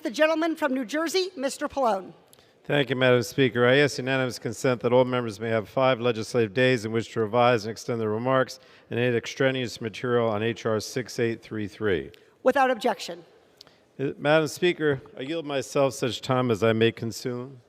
the gentleman from New Jersey, Mr. Pallone. Thank you, Madam Speaker. I ask unanimous consent that all members may have 5 legislative days in which to revise and extend their remarks and add extraneous material on H.R. 6833. Without objection. Madam Speaker, I yield myself such time as I may consume.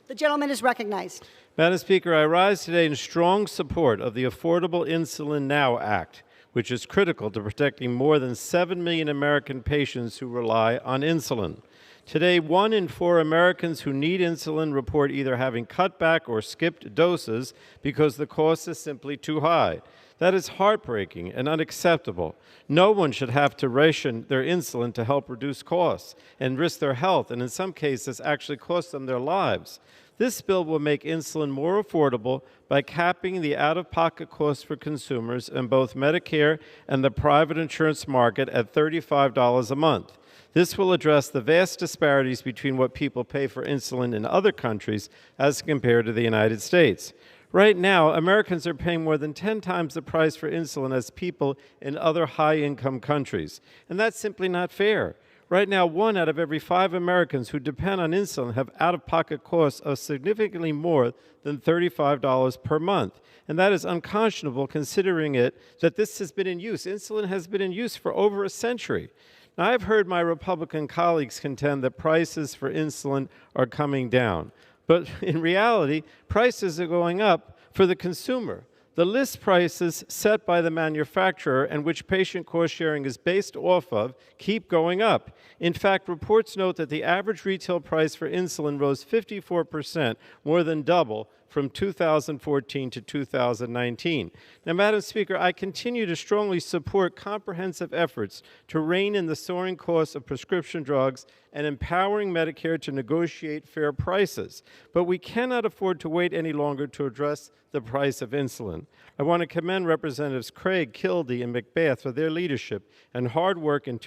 The gentleman is recognized. Madam Speaker, I rise today in strong support of the Affordable Insulin Now Act, which is critical to protecting more than 7 million American patients who rely on insulin. Today, 1 in 4 Americans who need insulin report either having cut back or skipped doses because the cost is simply too high. That is heartbreaking and unacceptable. No one should have to ration their insulin to help reduce costs and risk their health, and in some cases actually cost them their lives. This bill will make insulin more affordable by capping the out-of-pocket costs for consumers in both Medicare and the private insurance market at $35 a month. This will address the vast disparities between what people pay for insulin in other countries as compared to the United States. Right now, Americans are paying more than 10 times the price for insulin as people in other high-income countries, and that's simply not fair. Right now, 1 out of every 5 Americans who depend on insulin have out-of-pocket costs of significantly more than $35 per month. And that is unconscionable considering that this has been in use. Insulin has been in use for over a century. Now, I've heard my Republican colleagues contend that prices for insulin are coming down. But in reality, prices are going up for the consumer. The list prices set by the manufacturer and which patient cost sharing is based off of keep going up. In fact, reports note that the average retail price for insulin rose 54%, more than double, from 2014 to 2019. Now, Madam Speaker, I continue to strongly support comprehensive efforts to rein in the soaring costs of prescription drugs and empowering Medicare to negotiate fair prices. But we cannot afford to wait any longer to address the price of insulin. I want to commend Representatives Craig, Kildee, and McBath for their leadership and hard work in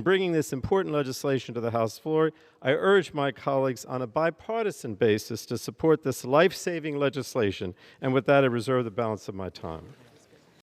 bringing this important legislation to the House floor. I urge my colleagues on a bipartisan basis to support this life-saving legislation. And with that, I reserve the balance of my time.